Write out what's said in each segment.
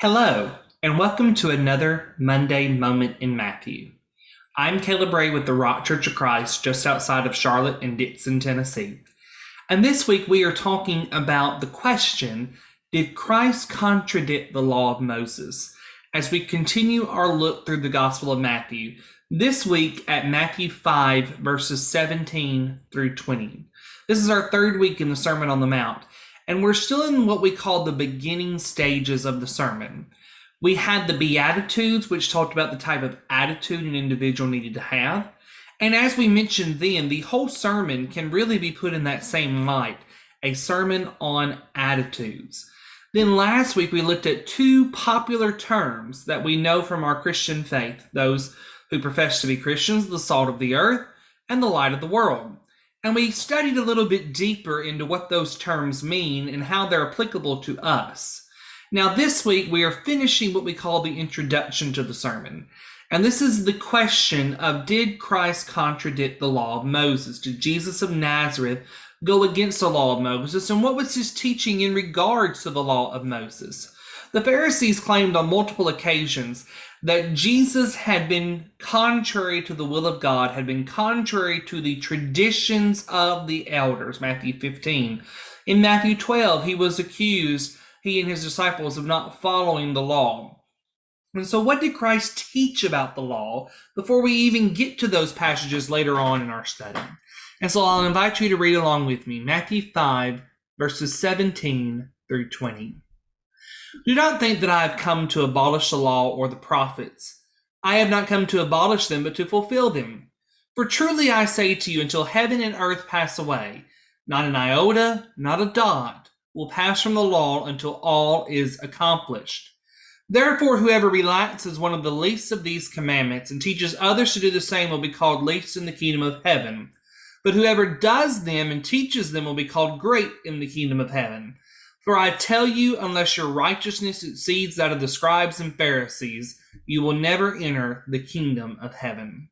Hello, and welcome to another Monday Moment in Matthew. I'm Caleb Ray with the Rock Church of Christ just outside of Charlotte in Dixon, Tennessee. And this week we are talking about the question, did Christ contradict the law of Moses? As we continue our look through the Gospel of Matthew, this week at Matthew 5, verses 17 through 20. This is our third week in the Sermon on the Mount. And we're still in what we call the beginning stages of the sermon. We had the Beatitudes, which talked about the type of attitude an individual needed to have. And as we mentioned then, the whole sermon can really be put in that same light, a sermon on attitudes. Then last week we looked at two popular terms that we know from our Christian faith, those who profess to be Christians, the salt of the earth and the light of the world. And we studied a little bit deeper into what those terms mean and how they're applicable to us. Now this week we are finishing what we call the introduction to the sermon. And this is the question of, did Christ contradict the law of Moses? Did Jesus of Nazareth go against the law of Moses? And what was his teaching in regards to the law of Moses? The Pharisees claimed on multiple occasions that Jesus had been contrary to the will of God, had been contrary to the traditions of the elders, Matthew 15. In Matthew 12, he was accused, he and his disciples, of not following the law. And so what did Christ teach about the law before we even get to those passages later on in our study? And so I'll invite you to read along with me, Matthew 5, verses 17 through 20. Do not think that I have come to abolish the law or the prophets. I have not come to abolish them, but to fulfill them. For truly I say to you, until heaven and earth pass away, not an iota, not a dot, will pass from the law until all is accomplished. Therefore, whoever relaxes one of the least of these commandments and teaches others to do the same will be called least in the kingdom of heaven. But whoever does them and teaches them will be called great in the kingdom of heaven. For I tell you, unless your righteousness exceeds that of the scribes and Pharisees, you will never enter the kingdom of heaven.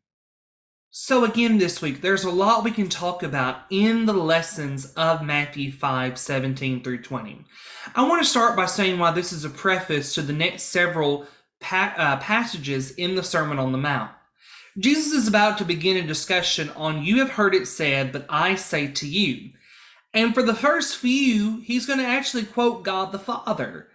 So again this week, there's a lot we can talk about in the lessons of Matthew 5, 17 through 20. I want to start by saying why this is a preface to the next several passages in the Sermon on the Mount. Jesus is about to begin a discussion on, you have heard it said, but I say to you. And for the first few, he's going to actually quote God the Father.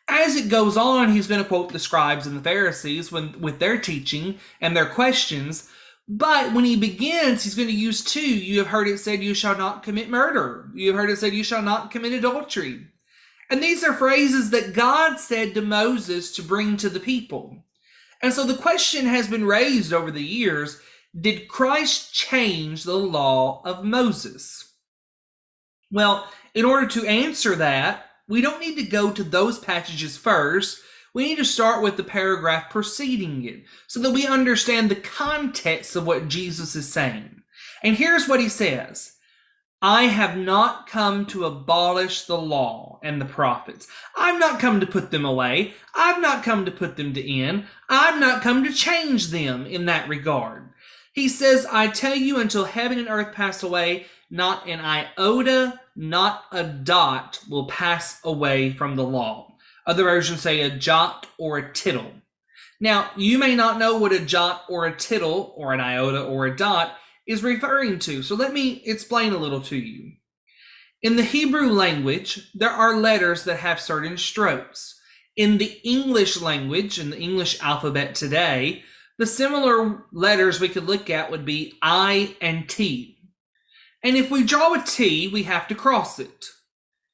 As it goes on, he's going to quote the scribes and the Pharisees with their teaching and their questions. But when he begins, he's going to use two. You have heard it said, you shall not commit murder. You have heard it said, you shall not commit adultery. And these are phrases that God said to Moses to bring to the people. And so the question has been raised over the years, did Christ change the law of Moses? Well, in order to answer that, we don't need to go to those passages first. We need to start with the paragraph preceding it so that we understand the context of what Jesus is saying. And here's what he says. I have not come to abolish the law and the prophets. I've not come to put them away. I've not come to put them to end. I've not come to change them in that regard. He says, I tell you, until heaven and earth pass away, not an iota, not a dot will pass away from the law. Other versions say a jot or a tittle. Now, you may not know what a jot or a tittle or an iota or a dot is referring to, so let me explain a little to you. In the Hebrew language, there are letters that have certain strokes. In the English language, in the English alphabet today, the similar letters we could look at would be I and T. And if we draw a T, we have to cross it.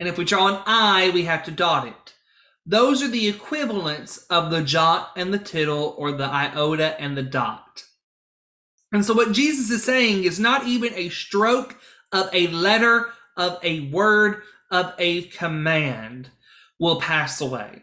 And if we draw an I, we have to dot it. Those are the equivalents of the jot and the tittle, or the iota and the dot. And so what Jesus is saying is not even a stroke of a letter, of a word, of a command will pass away.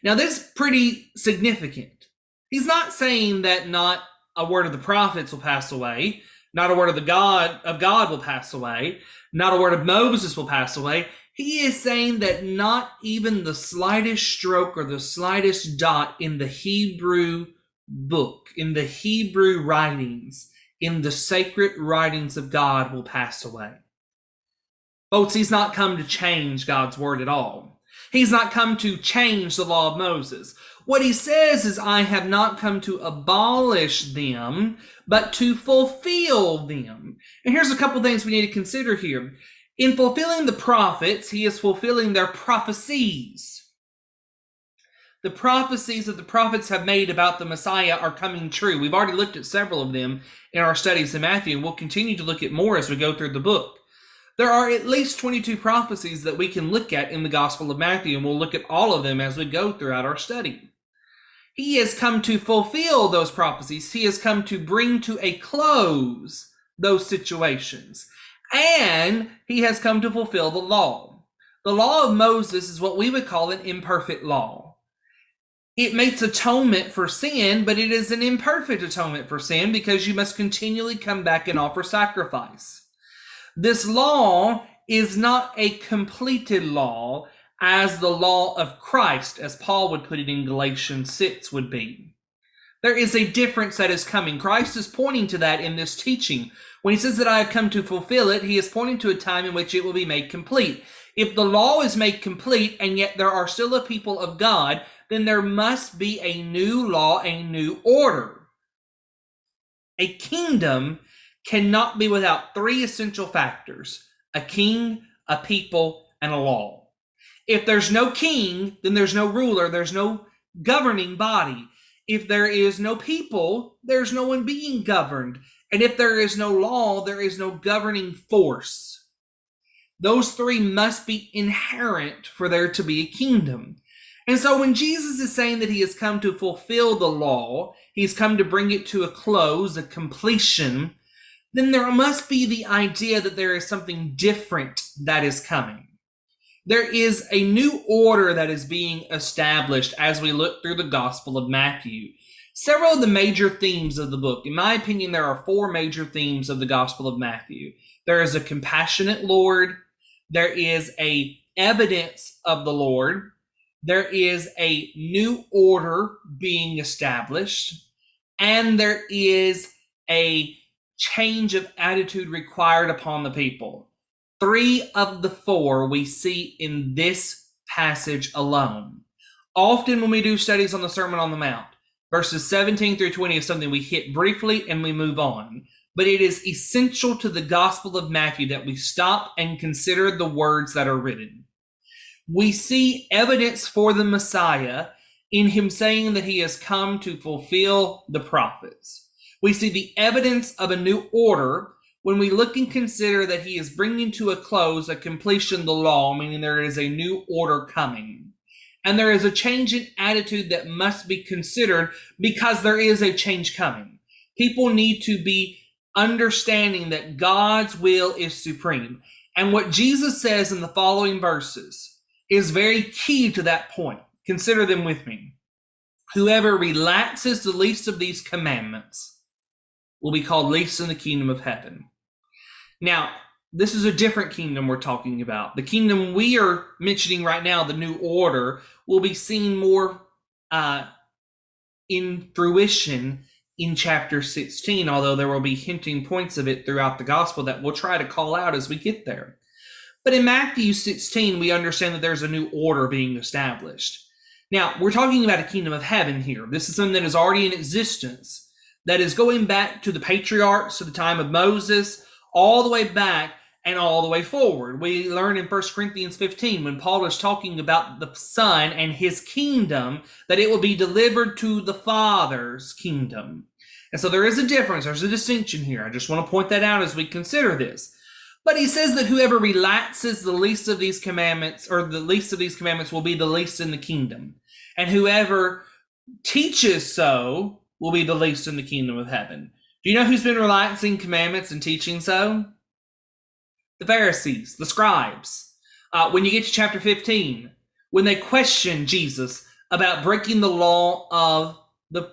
Now this is pretty significant. He's not saying that not a word of the prophets will pass away, not a word of God will pass away, not a word of Moses will pass away. He is saying that not even the slightest stroke or the slightest dot in the Hebrew book, in the Hebrew writings, in the sacred writings of God will pass away. Folks, he's not come to change God's word at all. He's not come to change the law of Moses. What he says is, I have not come to abolish them, but to fulfill them. And here's a couple things we need to consider here. In fulfilling the prophets, he is fulfilling their prophecies. The prophecies that the prophets have made about the Messiah are coming true. We've already looked at several of them in our studies in Matthew, and we'll continue to look at more as we go through the book. There are at least 22 prophecies that we can look at in the Gospel of Matthew, and we'll look at all of them as we go throughout our study. He has come to fulfill those prophecies. He has come to bring to a close those situations. And he has come to fulfill the law. The law of Moses is what we would call an imperfect law. It makes atonement for sin, but it is an imperfect atonement for sin because you must continually come back and offer sacrifice. This law is not a completed law as the law of Christ, as Paul would put it in Galatians 6, would be. There is a difference that is coming. Christ is pointing to that in this teaching. When he says that I have come to fulfill it, he is pointing to a time in which it will be made complete. If the law is made complete and yet there are still a people of God, then there must be a new law, a new order. A kingdom cannot be without three essential factors: a king, a people, and a law. If there's no king, then there's no ruler, there's no governing body. If there is no people, there's no one being governed. And if there is no law, there is no governing force. Those three must be inherent for there to be a kingdom. And so when Jesus is saying that he has come to fulfill the law, he's come to bring it to a close, a completion, then there must be the idea that there is something different that is coming. There is a new order that is being established as we look through the Gospel of Matthew. Several of the major themes of the book, in my opinion, there are four major themes of the Gospel of Matthew. There is a compassionate Lord. There is a evidence of the Lord. There is a new order being established. And there is a change of attitude required upon the people. Three of the four we see in this passage alone. Often when we do studies on the Sermon on the Mount, verses 17 through 20 is something we hit briefly and we move on. But it is essential to the Gospel of Matthew that we stop and consider the words that are written. We see evidence for the Messiah in him saying that he has come to fulfill the prophets. We see the evidence of a new order when we look and consider that he is bringing to a close, a completion, the law, meaning there is a new order coming. And there is a change in attitude that must be considered because there is a change coming. People need to be understanding that God's will is supreme. And what Jesus says in the following verses is very key to that point. Consider them with me. Whoever relaxes the least of these commandments will be called least in the kingdom of heaven. Now, this is a different kingdom we're talking about. The kingdom we are mentioning right now, the new order, will be seen more in fruition in chapter 16, although there will be hinting points of it throughout the gospel that we'll try to call out as we get there. But in Matthew 16, we understand that there's a new order being established. Now, we're talking about a kingdom of heaven here. This is something that is already in existence, that is going back to the patriarchs, to the time of Moses, all the way back and all the way forward. We learn in 1 Corinthians 15, when Paul is talking about the Son and his kingdom, that it will be delivered to the Father's kingdom. And so there is a difference. There's a distinction here. I just want to point that out as we consider this. But he says that whoever relaxes the least of these commandments, or the least of these commandments, will be the least in the kingdom. And whoever teaches so will be the least in the kingdom of heaven. Do you know who's been relaxing commandments and teaching so? The Pharisees, the scribes. When you get to chapter 15, when they question Jesus about breaking the law of the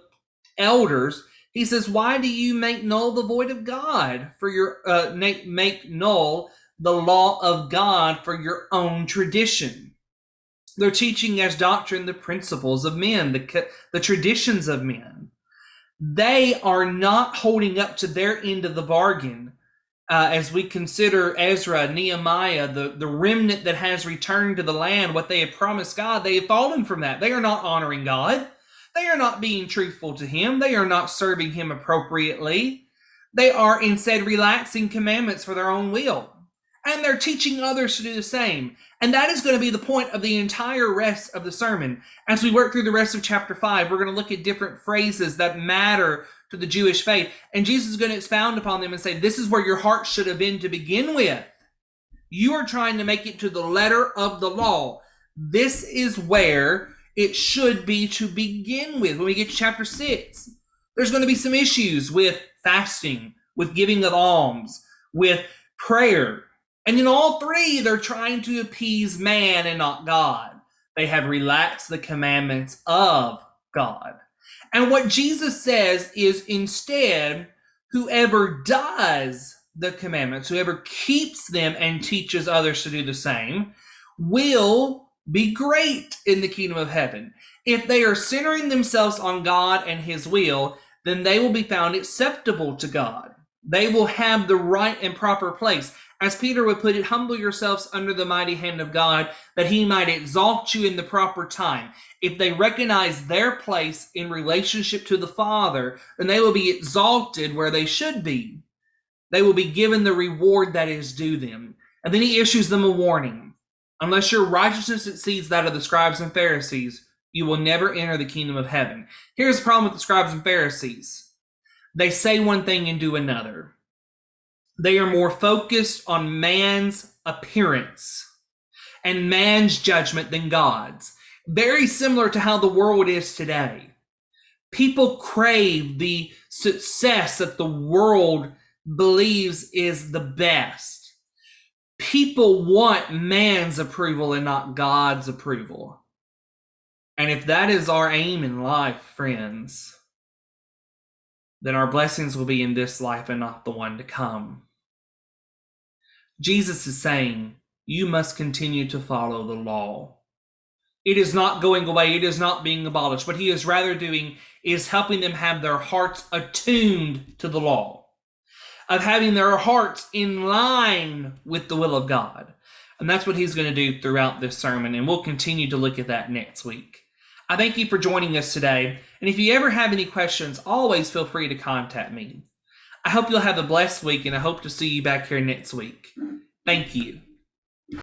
elders, he says, why do you make null the void of God for your make null the law of God for your own tradition? They're teaching as doctrine the principles of men, the traditions of men. They are not holding up to their end of the bargain as we consider Ezra, Nehemiah, the remnant that has returned to the land, what they have promised God, they have fallen from that. They are not honoring God. They are not being truthful to Him. They are not serving Him appropriately. They are instead relaxing commandments for their own will. And they're teaching others to do the same. And that is going to be the point of the entire rest of the sermon. As we work through the rest of chapter 5, we're going to look at different phrases that matter to the Jewish faith. And Jesus is going to expound upon them and say, this is where your heart should have been to begin with. You are trying to make it to the letter of the law. This is where it should be to begin with. When we get to chapter 6, there's going to be some issues with fasting, with giving of alms, with prayer. And in all three, they're trying to appease man and not God. They have relaxed the commandments of God. And what Jesus says is instead, whoever does the commandments, whoever keeps them and teaches others to do the same, will be great in the kingdom of heaven. If they are centering themselves on God and His will, then they will be found acceptable to God. They will have the right and proper place. As Peter would put it, humble yourselves under the mighty hand of God, that He might exalt you in the proper time. If they recognize their place in relationship to the Father, then they will be exalted where they should be. They will be given the reward that is due them. And then He issues them a warning. Unless your righteousness exceeds that of the scribes and Pharisees, you will never enter the kingdom of heaven. Here's the problem with the scribes and Pharisees. They say one thing and do another. They are more focused on man's appearance and man's judgment than God's. Very similar to how the world is today. People crave the success that the world believes is the best. People want man's approval and not God's approval. And if that is our aim in life, friends, then our blessings will be in this life and not the one to come. Jesus is saying, you must continue to follow the law. It is not going away. It is not being abolished. What He is rather doing is helping them have their hearts attuned to the law, of having their hearts in line with the will of God. And that's what He's going to do throughout this sermon, and we'll continue to look at that next week. I thank you for joining us today, and if you ever have any questions, always feel free to contact me. I hope you'll have a blessed week, and I hope to see you back here next week. Thank you.